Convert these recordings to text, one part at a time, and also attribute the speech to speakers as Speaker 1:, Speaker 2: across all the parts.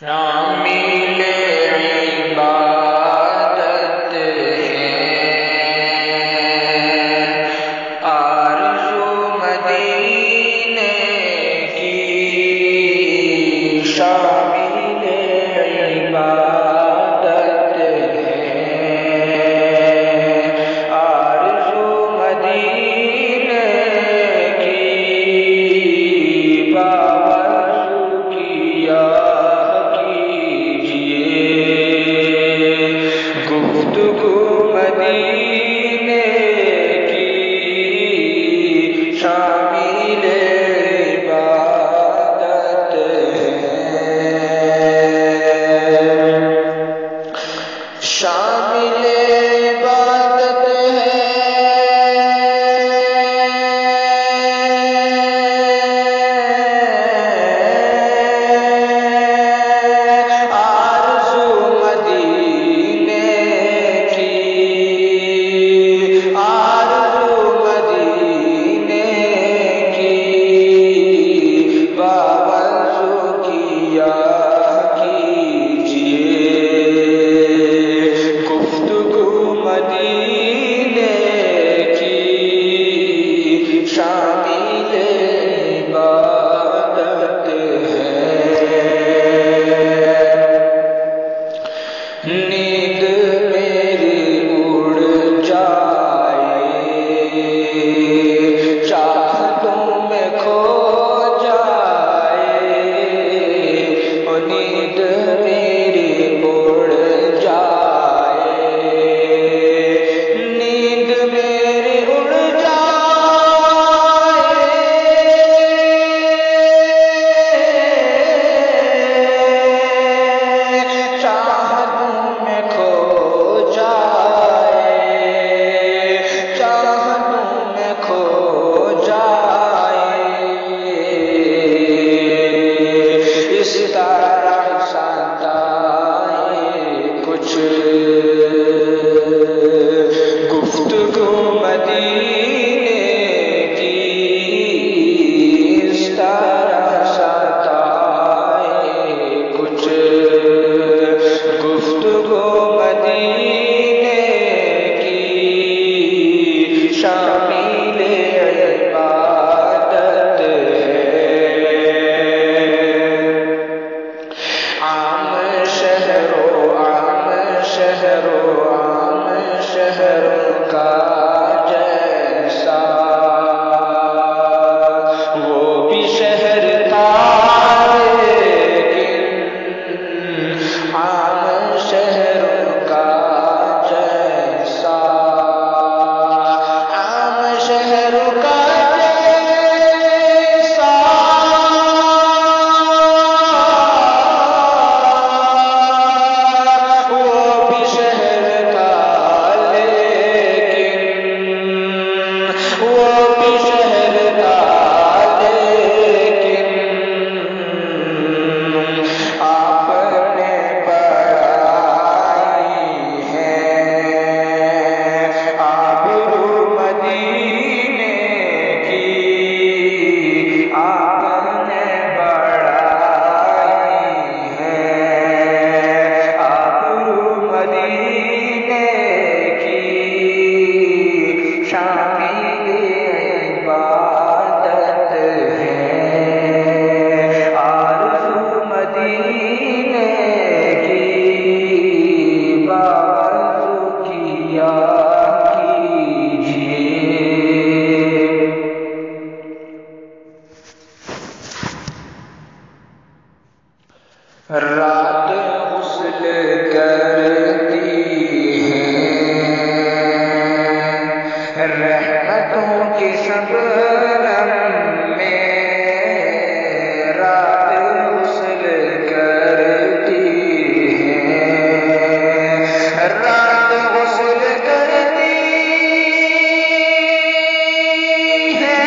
Speaker 1: شامل عبادت ہے آرزو مدینے کی، شامل عبادت ہے آرزو مدینے کی، باوضو کیا گفتگو مدینے کی، شامل عبادت ہے، شامل عبادت ہے آرزو مدینے کی، آرزو مدینے کی، باوضو کیا کیجئے گفتگو مدینے کی، شامل عبادت ہے، نیند میری اڑ جائے چاہتوں میں کھو جائے، وہ نیند میری اڑ جائے، نیند میری اڑ جائے، چاہتوں میں کھو جائے، چاہتوں میں کھو جائے، اس طرح ستائے کچھ گفتگو مدینے کی، اس طرح ستائے کچھ گفتگو مدینے کی، شامل عبادت ہے، عام شہروں کا جیسا وہ بھی شہر تھا، لیکن عام شہروں کا جیسا، عام شہروں کا جیسا، وہ بھی شہر تھا، لیکن وہ بھی شہر تھا، لیکن آپ نے بڑھائی ہے آبرو مدینے کی، آپ نے بڑھائی ہے آبرو مدینے کی، شامل عبادت ہے آرزو مدینے کی، باوضو کیا کیجئے رات غسل کرتی ہے رحمتوں کی شبنم میں، رات غسل کرتی ہے، رات غسل کرتی ہے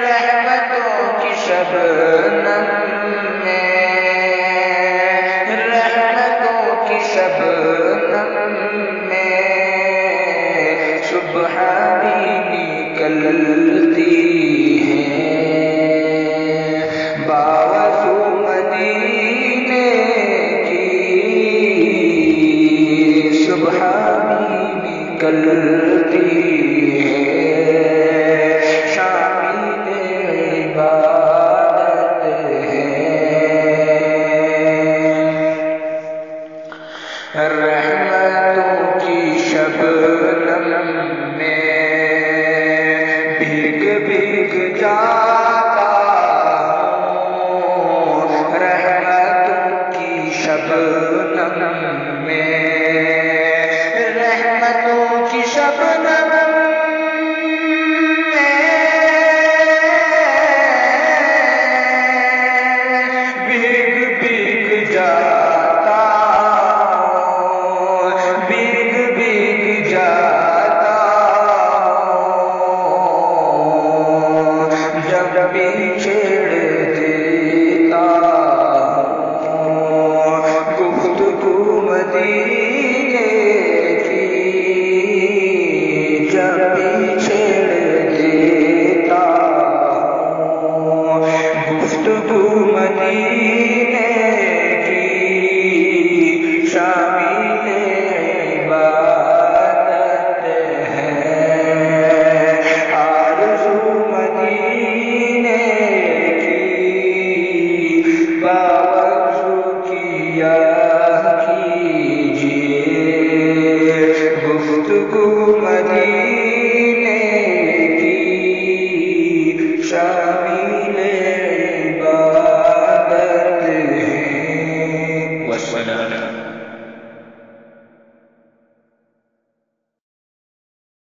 Speaker 1: رحمتوں کی شبنم میں، رحمتوں کی شبنم میں، صبح بھی نکلتی ہے نکلتی ہے شامل عبادت ہے رحمتوں کی شبنم میں بھیگ بھیگ جا